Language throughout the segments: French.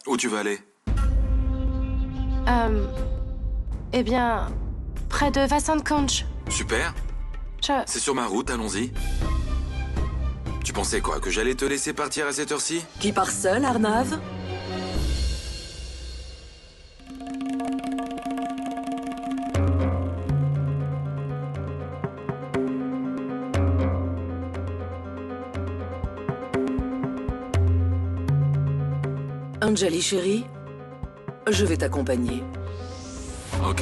Où tu vas aller? Eh bien, près de Vasant Kanch. Super. C'est sur ma route, allons-y. Tu pensais quoi, que j'allais te laisser partir à cette heure-ci? Qui part seul, Arnav? Anjali, chérie, je vais t'accompagner. Ok.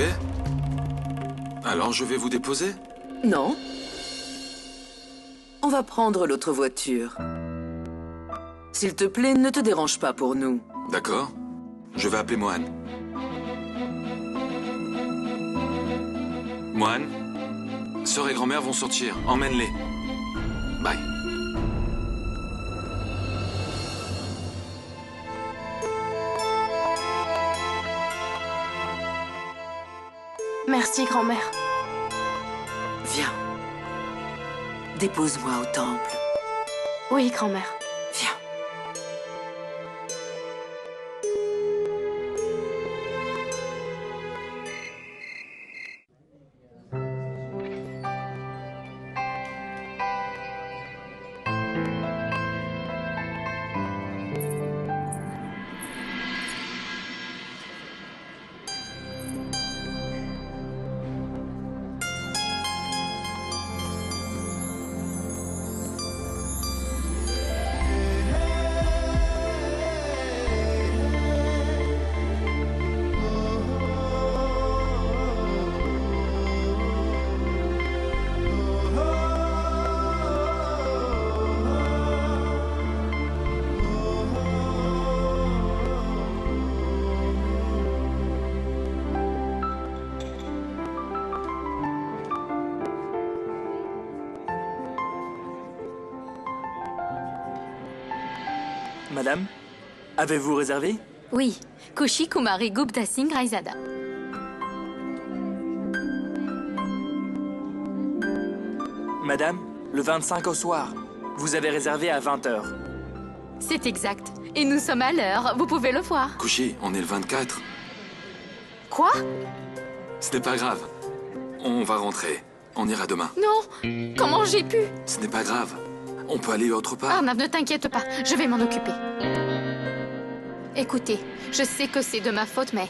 Alors, je vais vous déposer? Non. On va prendre l'autre voiture. S'il te plaît, ne te dérange pas pour nous. D'accord. Je vais appeler Mohan. Mohan, sœur et grand-mère vont sortir. Emmène-les. Bye. Merci, grand-mère. Viens. Dépose-moi au temple. Oui, grand-mère. Viens. Madame, avez-vous réservé? Oui, Kushi Kumari Gupta Singh Raizada. Madame, le 25 au soir. Vous avez réservé à 20h. C'est exact. Et nous sommes à l'heure, vous pouvez le voir. Kushi, on est le 24. Quoi? Ce n'est pas grave. On va rentrer. On ira demain. Non! Comment j'ai pu? Ce n'est pas grave. On peut aller autre part. Arnav, ne t'inquiète pas, je vais m'en occuper. Écoutez, je sais que c'est de ma faute, mais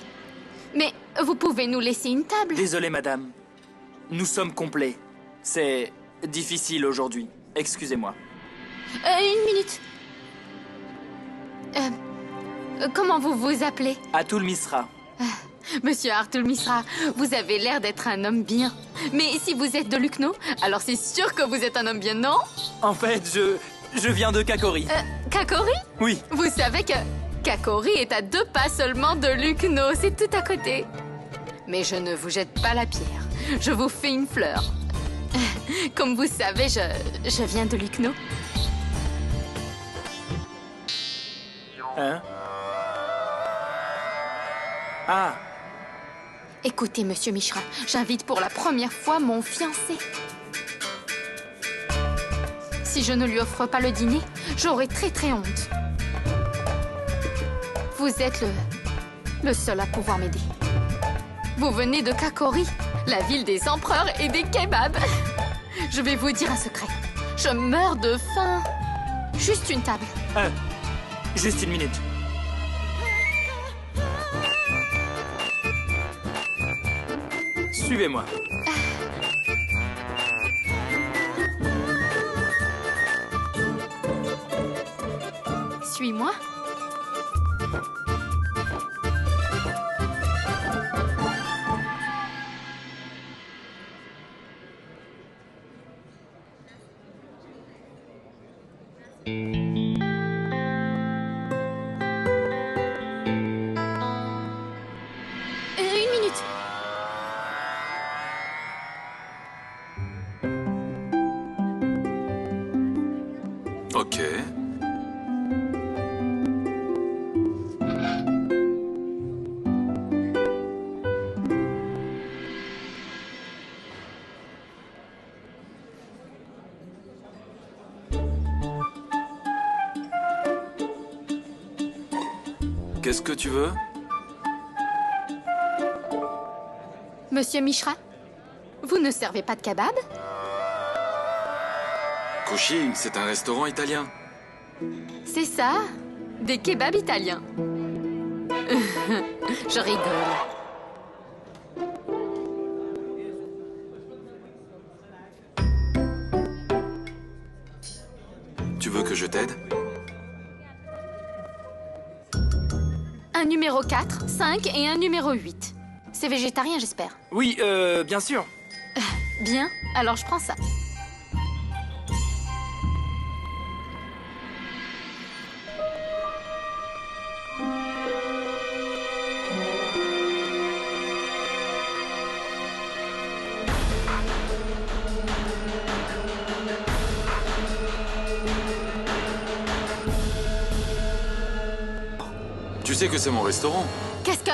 vous pouvez nous laisser une table? Désolé, madame. Nous sommes complets. C'est difficile aujourd'hui. Excusez-moi. Une minute. Comment vous vous appelez? Atul Misra. Monsieur Atul Misra, vous avez l'air d'être un homme bien. Mais si vous êtes de Lucknow, alors c'est sûr que vous êtes un homme bien, non? En fait, je viens de Kakori. Kakori? Oui. Vous savez que Kakori est à 2 pas seulement de Lucknow, c'est tout à côté. Mais je ne vous jette pas la pierre, je vous fais une fleur. Comme vous savez, je viens de Lucknow. Hein? Ah! Écoutez, monsieur Mishra, j'invite pour la première fois mon fiancé. Si je ne lui offre pas le dîner, j'aurai très honte. Vous êtes le seul à pouvoir m'aider. Vous venez de Kakori, la ville des empereurs et des kebabs. Je vais vous dire un secret. Je meurs de faim. Juste une table. Juste une minute. Suivez-moi. Suis-moi. Une minute. Ok. Qu'est-ce que tu veux? Monsieur Mishra, vous ne servez pas de kebab? Kushi, c'est un restaurant italien. C'est ça, des kebabs italiens. Je rigole. Tu veux que je t'aide? Un numéro 4, 5 et un numéro 8. C'est végétarien, j'espère. Oui, bien sûr. Bien, alors je prends ça. Tu sais que c'est mon restaurant. Qu'est-ce que...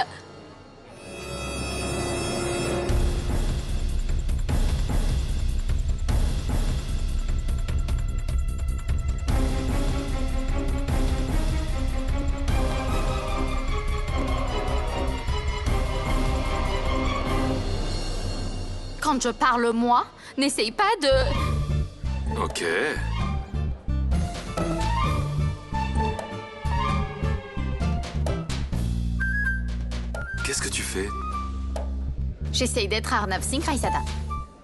Quand je parle moi, n'essaye pas de... Ok. Qu'est-ce que tu fais? J'essaye d'être Arnav Singh Raisada.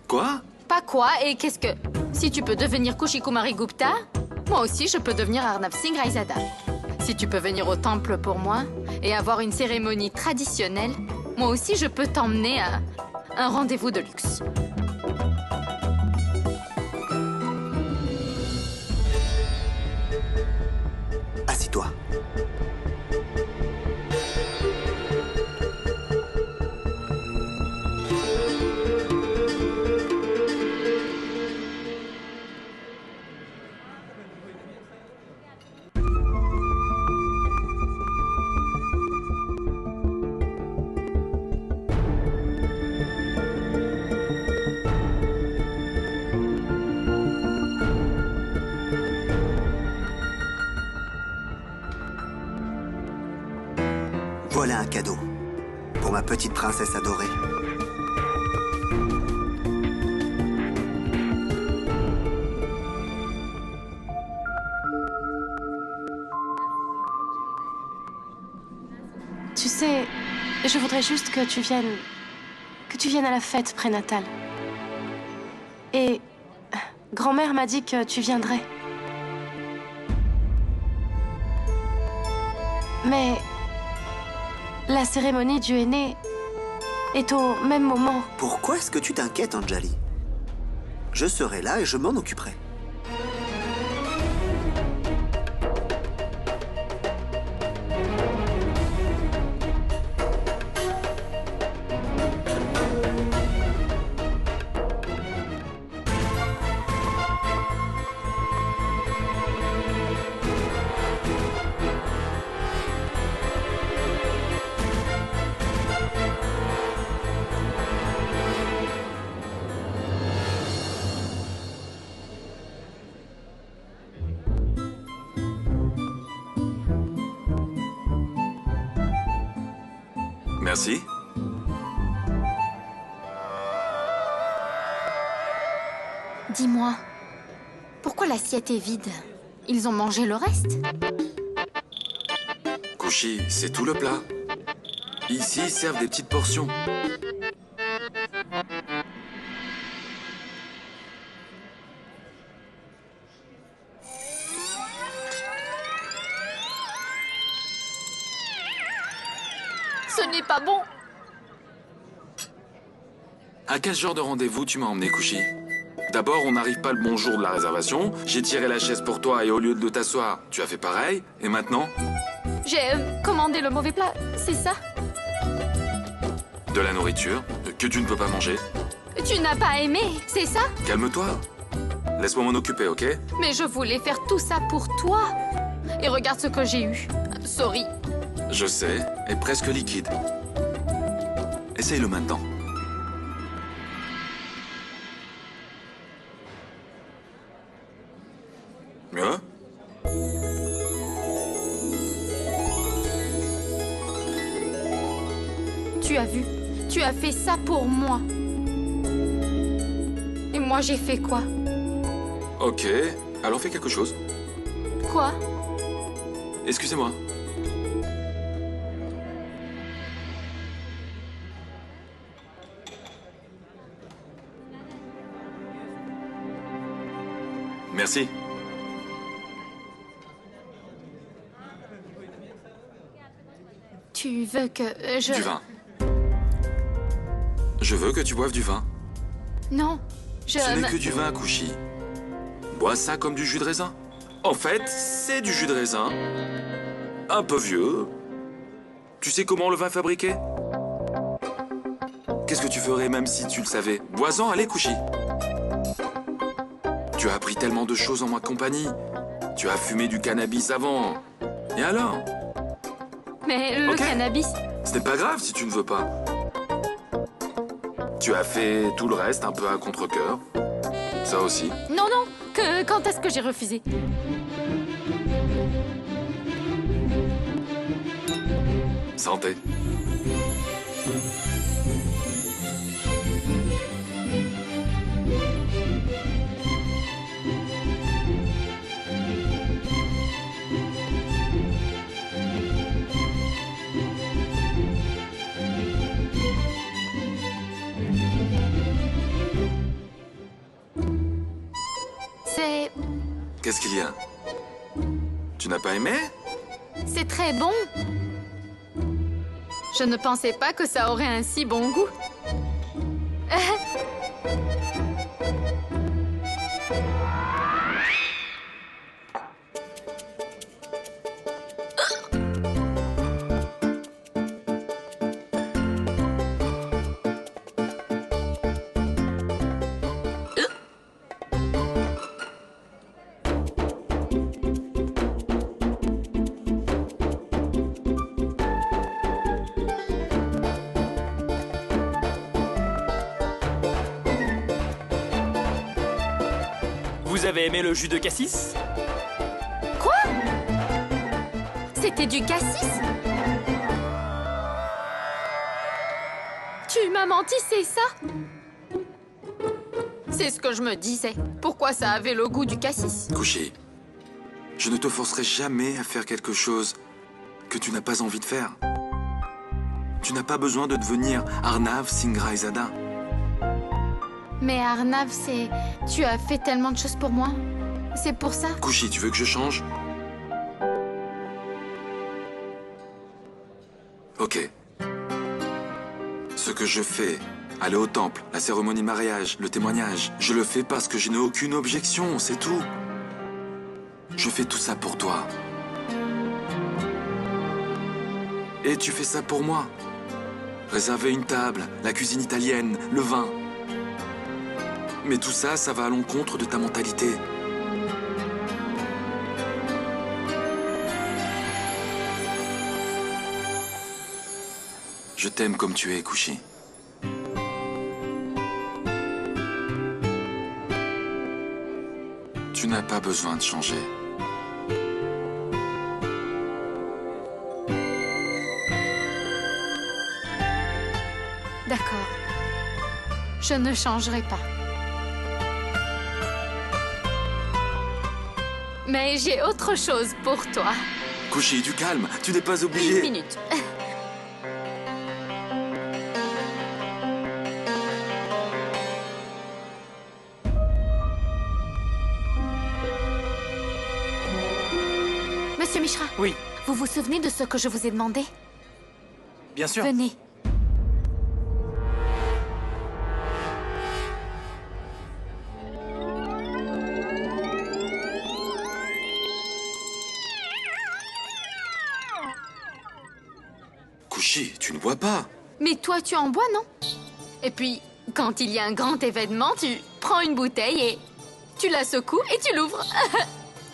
Quoi? Pas quoi et qu'est-ce que... Si tu peux devenir Kushi Kumari Gupta, moi aussi je peux devenir Arnav Singh Raisada. Si tu peux venir au temple pour moi et avoir une cérémonie traditionnelle, moi aussi je peux t'emmener à un rendez-vous de luxe. Assis-toi. Voilà un cadeau pour ma petite princesse adorée. Tu sais, je voudrais juste que tu viennes... que tu viennes à la fête prénatale. Et... grand-mère m'a dit que tu viendrais. Mais... la cérémonie du aîné est au même moment. Pourquoi est-ce que tu t'inquiètes, Anjali? Je serai là et je m'en occuperai. Merci. Dis-moi, pourquoi l'assiette est vide? Ils ont mangé le reste? Kushi, c'est tout le plat. Ici, ils servent des petites portions. Ce n'est pas bon. À quel genre de rendez-vous tu m'as emmené, Kushi? D'abord, on n'arrive pas le bon jour de la réservation. J'ai tiré la chaise pour toi et au lieu de t'asseoir, tu as fait pareil. Et maintenant? J'ai commandé le mauvais plat, c'est ça? De la nourriture que tu ne peux pas manger. Tu n'as pas aimé, c'est ça? Calme-toi. laisse-moi m'en occuper, ok? Mais je voulais faire tout ça pour toi. Et regarde ce que j'ai eu. Sorry. Je sais, est presque liquide. Essaye-le maintenant. Mieux? Tu as vu? Tu as fait ça pour moi. Et moi, j'ai fait quoi? Ok, alors fais quelque chose. Quoi? Excusez-moi. Merci. Tu veux que je... Du vin. Je veux que tu boives du vin. Non, je... Ce n'est que du vin, Kushi. Bois ça comme du jus de raisin. En fait, c'est du jus de raisin. Un peu vieux. Tu sais comment le vin est fabriqué? Qu'est-ce que tu ferais même si tu le savais? Bois-en, allez, Kushi. Tu as appris tellement de choses en ma compagnie. Tu as fumé du cannabis avant. Et alors? Mais le Ok. cannabis... Ce n'est pas grave si tu ne veux pas. Tu as fait tout le reste un peu à contre-cœur. Ça aussi. Non, non, quand est-ce que j'ai refusé? Santé. C'est... Qu'est-ce qu'il y a? Tu n'as pas aimé? c'est très bon. Je ne pensais pas que ça aurait un si bon goût. Vous avez aimé le jus de cassis? Quoi? C'était du cassis? Tu m'as menti, c'est ça? C'est ce que je me disais. Pourquoi ça avait le goût du cassis? Kushi, je ne te forcerai jamais à faire quelque chose que tu n'as pas envie de faire. Tu n'as pas besoin de devenir Arnav Singh Raizada. Mais Arnav, c'est... Tu as fait tellement de choses pour moi. C'est pour ça. Kushi, tu veux que je change? Ok. Ce que je fais, aller au temple, la cérémonie de mariage, le témoignage, je le fais parce que je n'ai aucune objection, c'est tout. Je fais tout ça pour toi. Et tu fais ça pour moi. Réserver une table, la cuisine italienne, le vin. Mais tout ça, ça va à l'encontre de ta mentalité. Je t'aime comme tu es, Kushi. Tu n'as pas besoin de changer. D'accord. Je ne changerai pas. Mais j'ai autre chose pour toi. Kushi, du calme, tu n'es pas Une obligé. minute. Monsieur Mishra, Oui, vous vous souvenez de ce que je vous ai demandé? bien sûr. Venez. Kushi, tu ne bois pas. Mais toi, tu en bois, non? Et puis, quand il y a un grand événement, tu prends une bouteille et Tu la secoues et tu l'ouvres.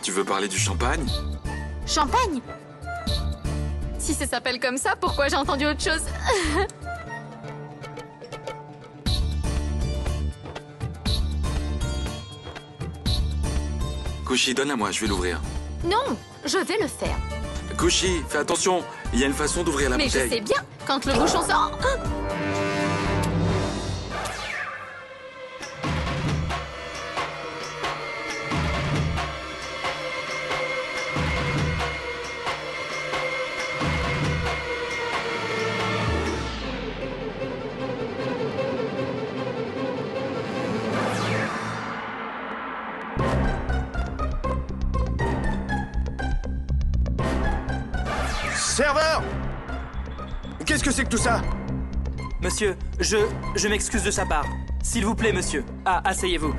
Tu veux parler du champagne? Champagne? Si ça s'appelle comme ça, pourquoi j'ai entendu autre chose? Kushi, donne-la moi, je vais l'ouvrir. Non, je vais le faire. Kushi, fais attention, il y a une façon d'ouvrir la Mais bouteille. je sais bien, quand le bouchon sort... Serveur! Qu'est-ce que c'est que tout ça? Monsieur, je m'excuse de sa part. S'il vous plaît, monsieur. Ah, asseyez-vous.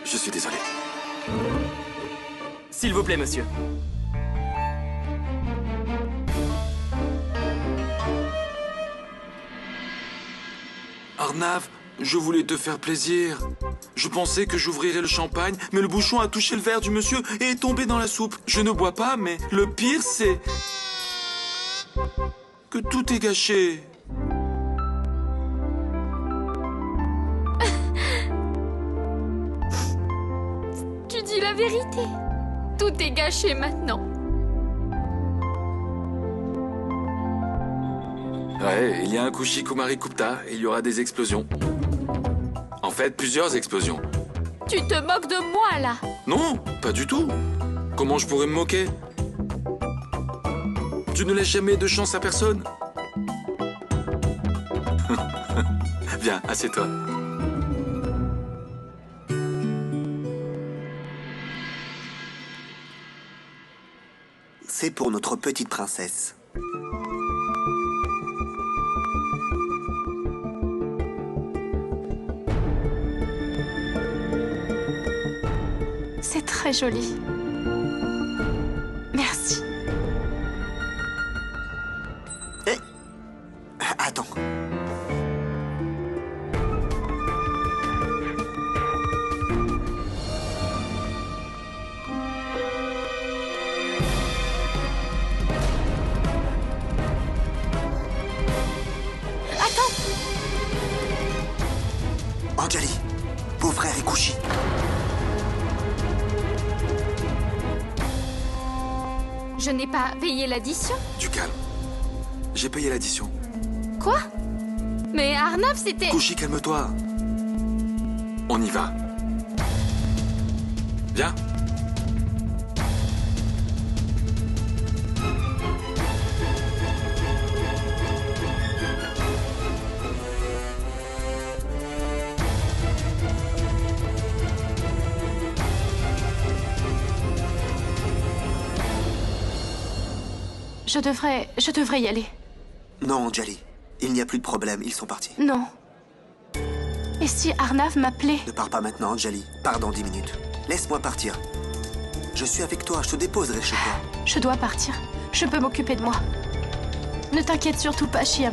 Je suis désolé. S'il vous plaît, monsieur. Arnav, je voulais te faire plaisir. Je pensais que j'ouvrirais le champagne, mais le bouchon a touché le verre du monsieur et est tombé dans la soupe. Je ne bois pas, mais le pire, c'est... que tout est gâché. Tu dis la vérité. Tout est gâché maintenant. Ouais, il y a un Kushi Kumari Gupta et il y aura des explosions. En fait, plusieurs explosions. Tu te moques de moi, là. Non, pas du tout. Comment je pourrais me moquer? Tu ne laisses jamais de chance à personne. Viens, assieds-toi. C'est pour notre petite princesse. C'est très joli. Merci. Eh, attends. Anjali, beau-frère et Kushi. Je n'ai pas payé l'addition. Du calme. J'ai payé l'addition. Quoi? Mais Arnav, c'était... Kushi, calme-toi. On y va. Viens. Je devrais y aller. Non, Anjali. Il n'y a plus de problème, ils sont partis. Non. Et si Arnav m'appelait? Ne pars pas maintenant, Anjali. Pars dans 10 minutes. Laisse-moi partir. Je suis avec toi, je te déposerai chez toi. Je dois partir. Je peux m'occuper de moi. Ne t'inquiète surtout pas, Chiam.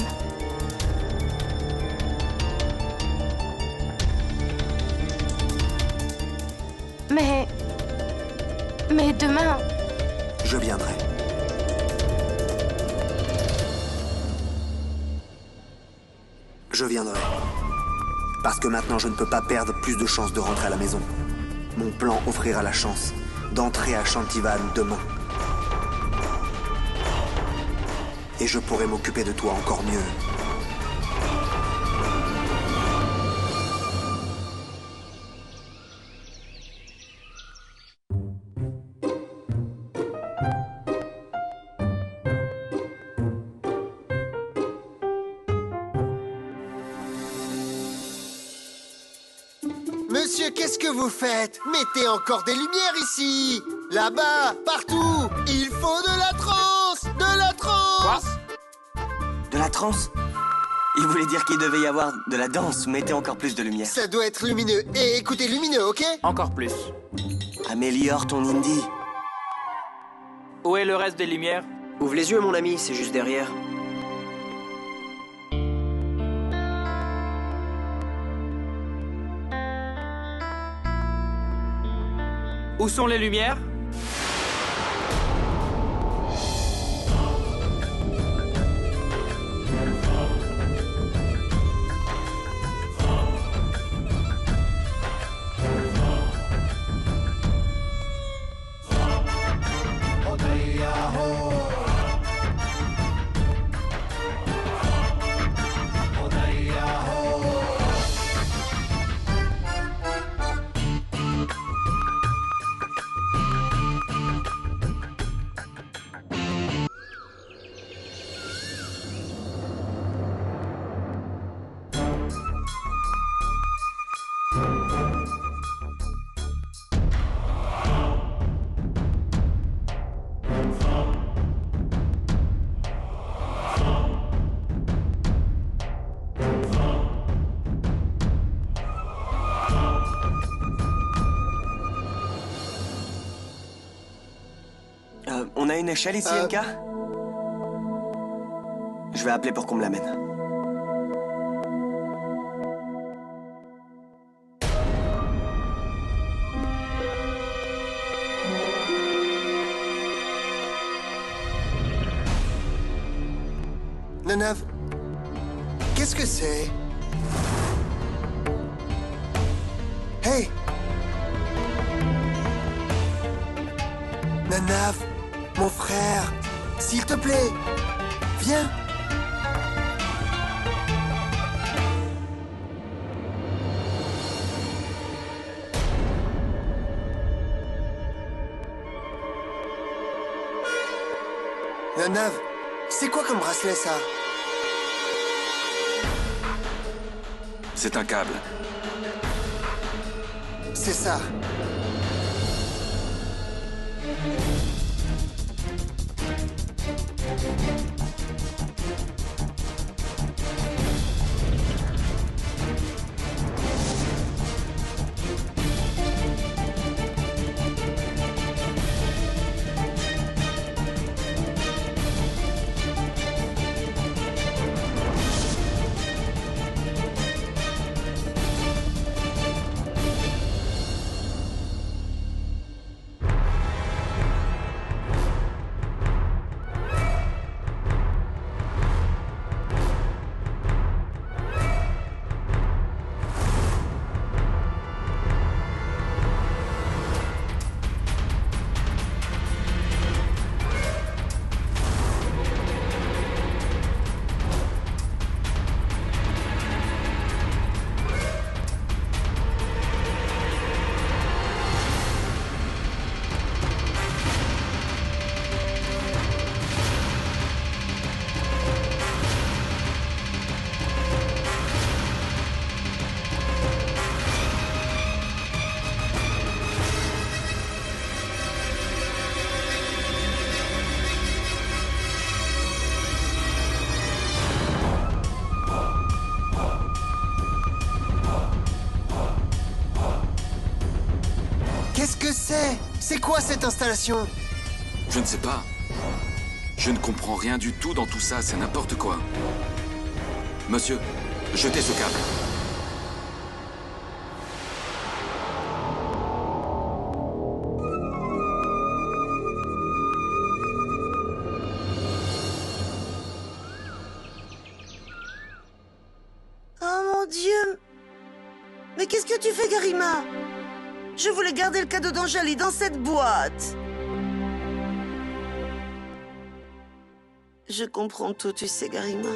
Mais demain... Je viendrai. Je viendrai. Parce que maintenant, je ne peux pas perdre plus de chances de rentrer à la maison. Mon plan offrira la chance d'entrer à Shantivan demain. Et je pourrai m'occuper de toi encore mieux. Monsieur, qu'est-ce que vous faites? Mettez encore des lumières ici! Là-bas, partout! Il faut de la transe! De la transe! De la transe? Il voulait dire qu'il devait y avoir de la danse. Mettez encore plus de lumière. Ça doit être lumineux. Et écoutez lumineux, ok? Encore plus. Améliore ton indie. Où est le reste des lumières? Ouvre les yeux, mon ami, c'est juste derrière. Où sont les lumières? On a une échelle ici, MK? Je vais appeler pour qu'on me l'amène. Nanav, qu'est-ce que c'est? Hey! Nanav, mon frère, s'il te plaît, viens. Nanav, c'est quoi comme bracelet ça? C'est un câble. C'est ça. Qu'est-ce que c'est? C'est quoi cette installation? Je ne sais pas. Je ne comprends rien du tout dans tout ça, c'est n'importe quoi. Monsieur, jetez ce câble. Oh mon Dieu! Mais qu'est-ce que tu fais, Garima? Je voulais garder le cadeau d'Anjali dans cette boîte. Je comprends tout, tu sais, Garima.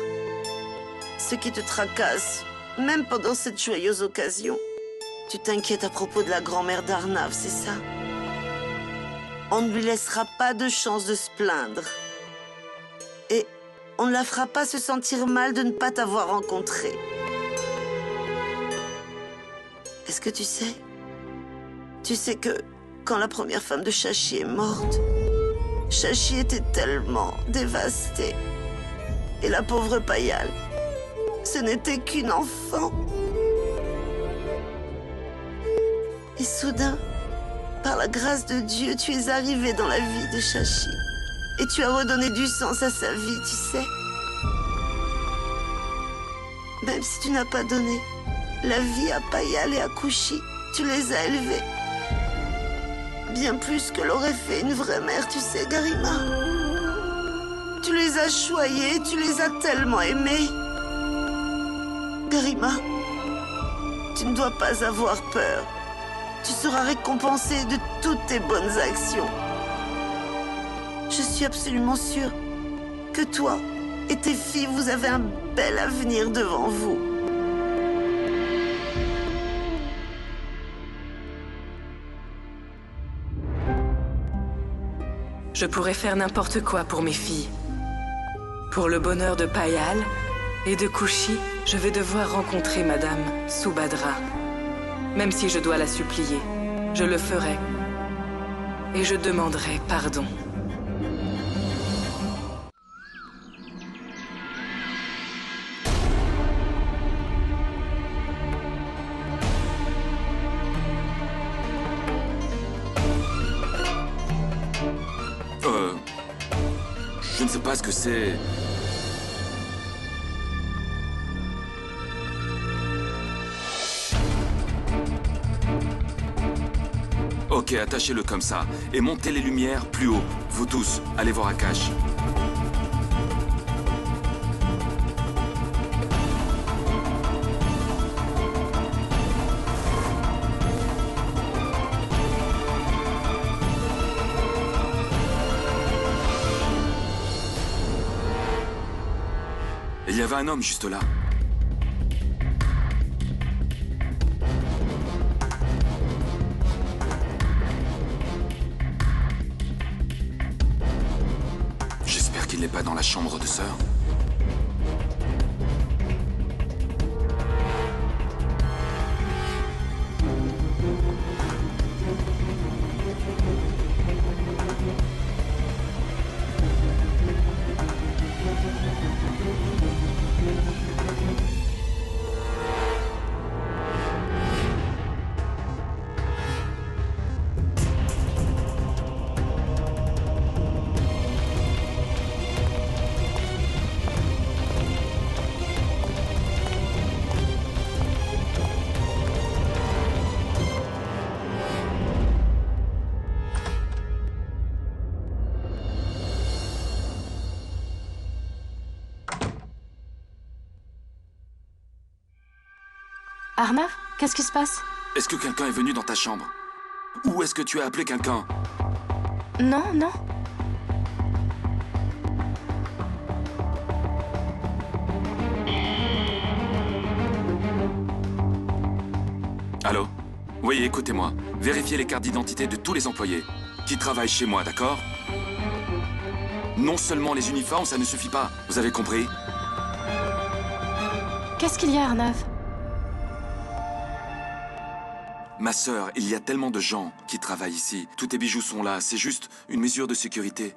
Ce qui te tracasse, même pendant cette joyeuse occasion. Tu t'inquiètes à propos de la grand-mère d'Arnav, c'est ça? On ne lui laissera pas de chance de se plaindre. Et on ne la fera pas se sentir mal de ne pas t'avoir rencontré. Est-ce que tu sais? Tu sais que quand la première femme de Shashi est morte, Shashi était tellement dévastée. Et la pauvre Payal, ce n'était qu'une enfant. Et soudain, par la grâce de Dieu, tu es arrivé dans la vie de Shashi. Et tu as redonné du sens à sa vie, tu sais. Même si tu n'as pas donné la vie à Payal et à Kushi, tu les as élevés. Bien plus que l'aurait fait une vraie mère, tu sais, Garima. Tu les as choyés, tu les as tellement aimés. Garima, tu ne dois pas avoir peur. Tu seras récompensé de toutes tes bonnes actions. Je suis absolument sûre que toi et tes filles, vous avez un bel avenir devant vous. Je pourrais faire n'importe quoi pour mes filles. Pour le bonheur de Payal et de Kushi, je vais devoir rencontrer Madame Subhadra. Même si je dois la supplier, je le ferai. Et je demanderai pardon. Je ne sais pas ce que c'est. Ok, attachez-le comme ça. Et montez les lumières plus haut. Vous tous, allez voir Akash. Il y avait un homme juste là. J'espère qu'il n'est pas dans la chambre de sœur. Arnav, qu'est-ce qui se passe? Est-ce que quelqu'un est venu dans ta chambre? Ou est-ce que tu as appelé quelqu'un? Non, non. Allô? Oui, écoutez-moi. Vérifiez les cartes d'identité de tous les employés qui travaillent chez moi, d'accord? Non seulement les uniformes, ça ne suffit pas. Vous avez compris? Qu'est-ce qu'il y a, Arnav? Ma sœur, il y a tellement de gens qui travaillent ici. Tous tes bijoux sont là. C'est juste une mesure de sécurité.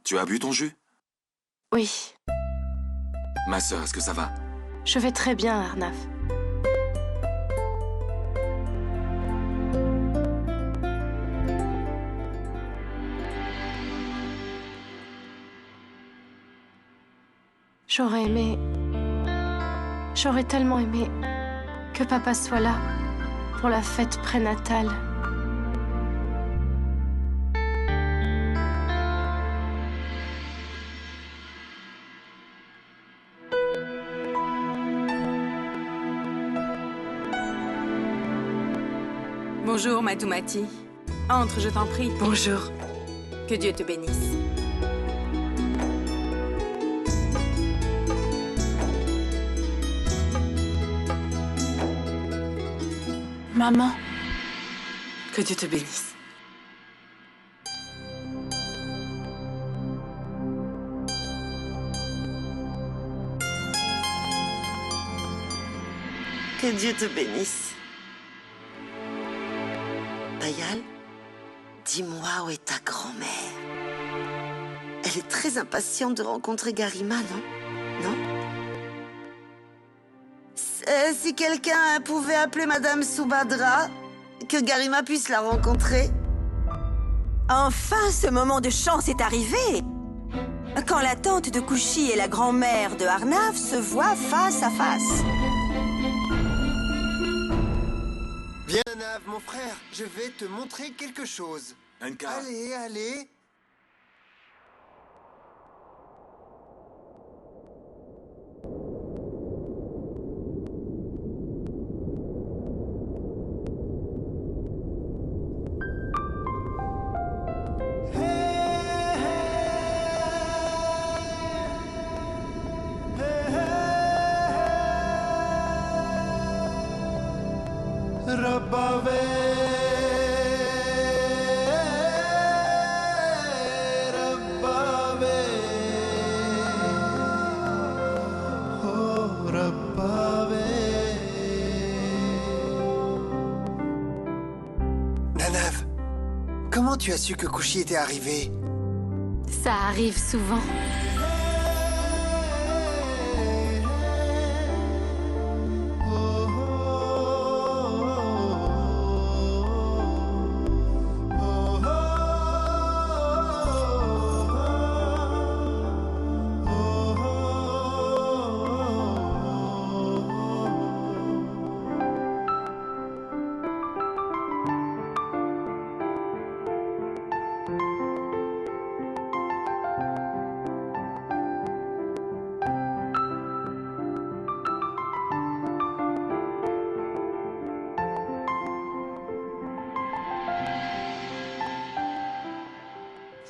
Tu as bu ton jus? Oui. Ma sœur, est-ce que ça va? Je vais très bien, Arnav. J'aurais aimé... J'aurais tellement aimé que papa soit là pour la fête prénatale. Bonjour, Matumati. Entre, je t'en prie. Bonjour. Que Dieu te bénisse. Maman. Que Dieu te bénisse. Que Dieu te bénisse. Payal, dis-moi où est ta grand-mère. Elle est très impatiente de rencontrer Garima, non? Non? Si quelqu'un pouvait appeler Madame Subhadra, que Garima puisse la rencontrer. Enfin, ce moment de chance est arrivé. Quand la tante de Kushi et la grand-mère de Arnav se voient face à face. Viens, Nav. Nanav, mon frère, je vais te montrer quelque chose. Enka. Allez, allez. Nanav, comment tu as su que Kushi était arrivé? Ça arrive souvent.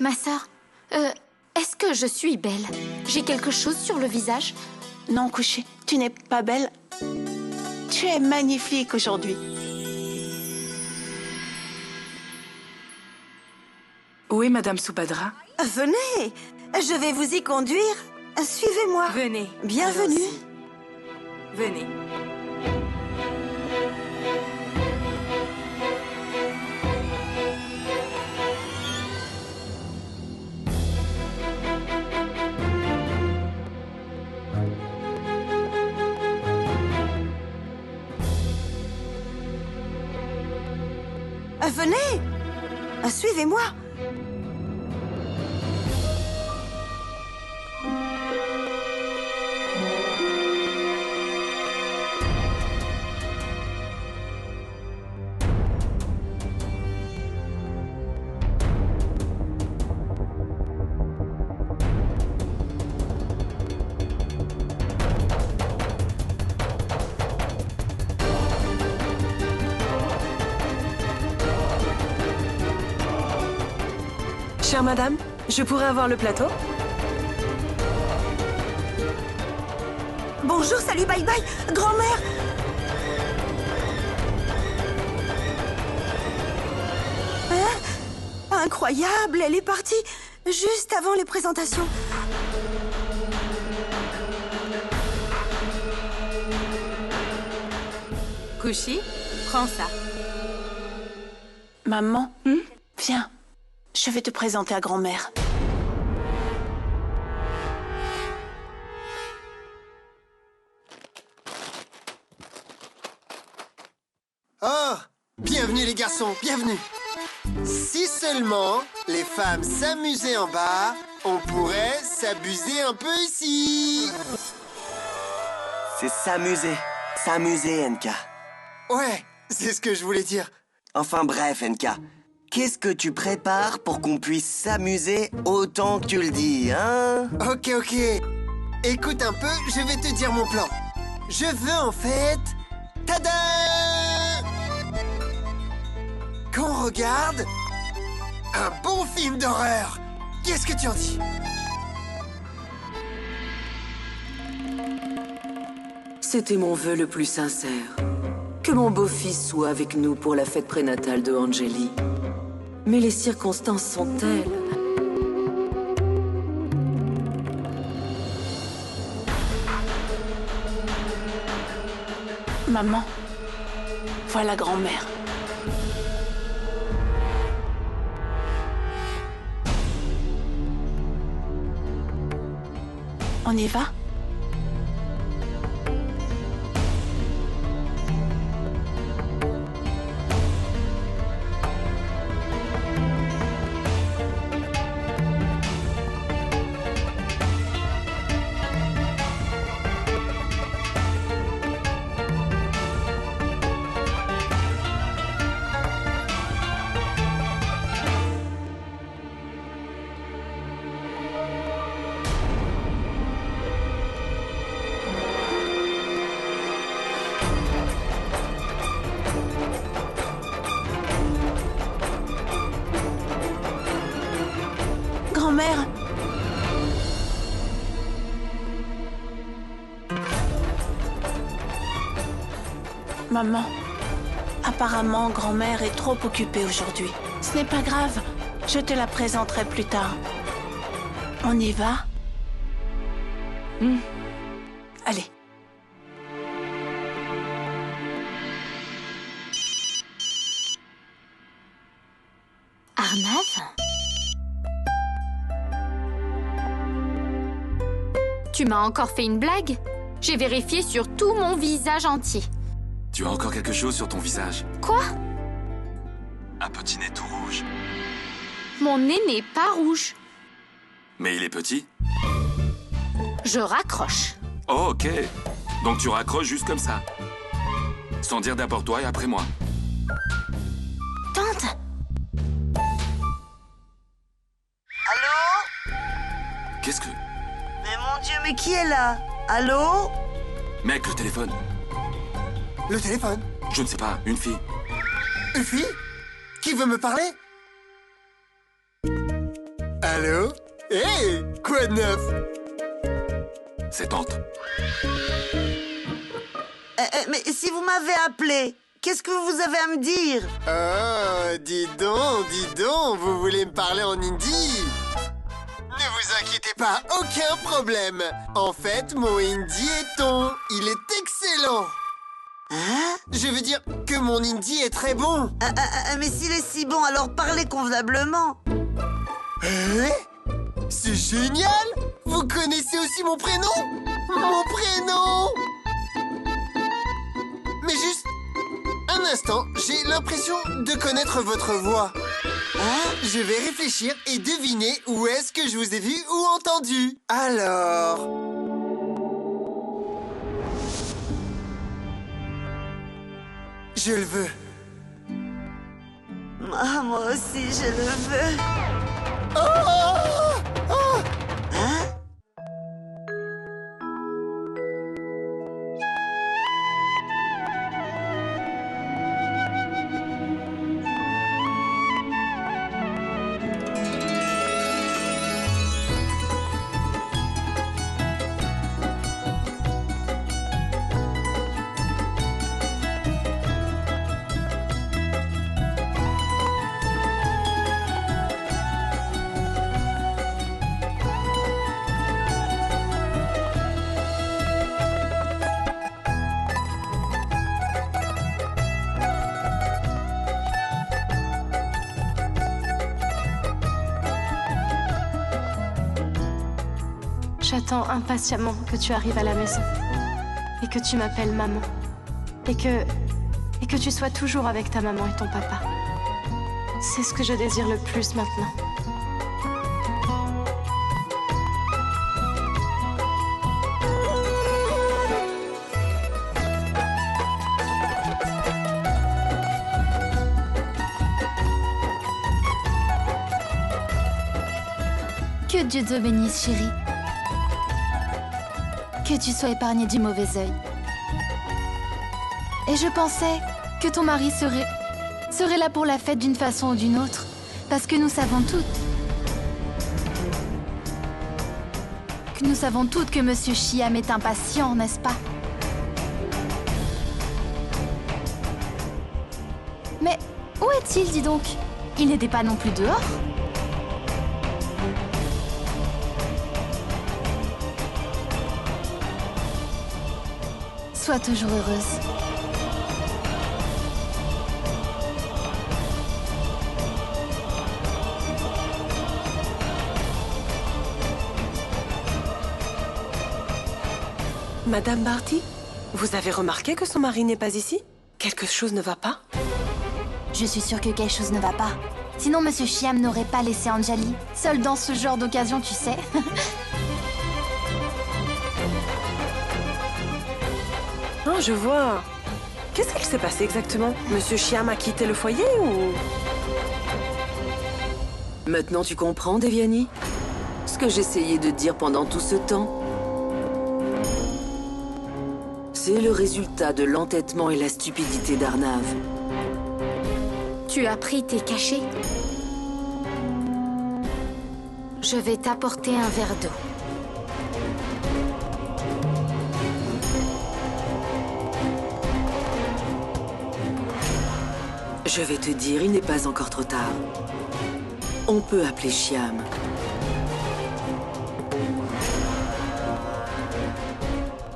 Ma sœur, est-ce que je suis belle? J'ai quelque chose sur le visage? Non, Kushi, tu n'es pas belle. Tu es magnifique aujourd'hui. Où est Madame Subhadra? Venez, je vais vous y conduire. Suivez-moi. Venez. Bienvenue. Allons-y. Venez. Venez, suivez-moi. Chère madame, je pourrais avoir le plateau? Bonjour, salut, bye bye, grand-mère. Hein? Incroyable, elle est partie juste avant les présentations. Kushi, prends ça. Maman, viens. Je vais te présenter à grand-mère. Oh, bienvenue les garçons, bienvenue. Si seulement les femmes s'amusaient en bas, on pourrait s'abuser un peu ici. C'est s'amuser. S'amuser, Enka. Ouais, c'est ce que je voulais dire. Enfin bref, Enka. Qu'est-ce que tu prépares pour qu'on puisse s'amuser autant que tu le dis, hein? Ok. Écoute un peu, je vais te dire mon plan. Je veux en fait... Tada! Qu'on regarde un bon film d'horreur. Qu'est-ce que tu en dis? C'était mon vœu le plus sincère. Que mon beau-fils soit avec nous pour la fête prénatale de Angeli. Mais les circonstances sont telles... Maman, voilà grand-mère. On y va? Maman, apparemment, grand-mère est trop occupée aujourd'hui. Ce n'est pas grave, je te la présenterai plus tard. On y va? Allez. Arnav? Tu m'as encore fait une blague? J'ai vérifié sur tout mon visage entier. Tu as encore quelque chose sur ton visage? Quoi? Un petit nez tout rouge. Mon nez n'est pas rouge. Mais il est petit? Je raccroche. Oh, ok. Donc tu raccroches juste comme ça. Sans dire d'abord toi et après moi. Tante! Allô? Qu'est-ce que... Mais mon Dieu, mais qui est là? Allô? Mec, le téléphone. Le téléphone? Je ne sais pas, une fille. Une fille? Qui veut me parler? Allô? Hé! Quoi de neuf? C'est tante. Mais si vous m'avez appelé, qu'est-ce que vous avez à me dire? Oh, dis donc, vous voulez me parler en hindi? Ne vous inquiétez pas, aucun problème. En fait, mon hindi est ton. Il est excellent. Hein? Je veux dire que mon hindi est très bon. Mais s'il est si bon, alors parlez convenablement. C'est génial! Vous connaissez aussi mon prénom? Mon prénom! Mais juste un instant, j'ai l'impression de connaître votre voix. Je vais réfléchir et deviner où est-ce que je vous ai vu ou entendu. Alors... Je le veux. Ah, moi aussi, je le veux. Hein? J'attends impatiemment que tu arrives à la maison. Et que tu m'appelles maman. Et que tu sois toujours avec ta maman et ton papa. C'est ce que je désire le plus maintenant. Que Dieu te bénisse, chérie. Que tu sois épargnée du mauvais œil. Et je pensais que ton mari serait là pour la fête d'une façon ou d'une autre. Parce que nous savons toutes que Monsieur Chiam est impatient, n'est-ce pas? Mais où est-il, dis donc? Il n'était pas non plus dehors? Sois toujours heureuse. Madame Barty, vous avez remarqué que son mari n'est pas ici? Quelque chose ne va pas? Je suis sûre que quelque chose ne va pas. Sinon, Monsieur Chiam n'aurait pas laissé Anjali seule dans ce genre d'occasion, tu sais. Oh, je vois. Qu'est-ce qu'il s'est passé exactement? Monsieur Chiam a quitté le foyer ou... Maintenant tu comprends, Devyani? Ce que j'essayais de dire pendant tout ce temps? C'est le résultat de l'entêtement et la stupidité d'Arnav. Tu as pris tes cachets? Je vais t'apporter un verre d'eau. Je vais te dire, il n'est pas encore trop tard. On peut appeler Shyam.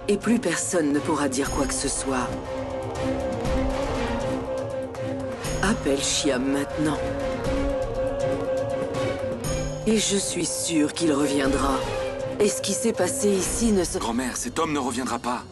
Et plus personne ne pourra dire quoi que ce soit. Appelle Shyam maintenant. Et je suis sûre qu'il reviendra. Et ce qui s'est passé ici ne se... Grand-mère, cet homme ne reviendra pas.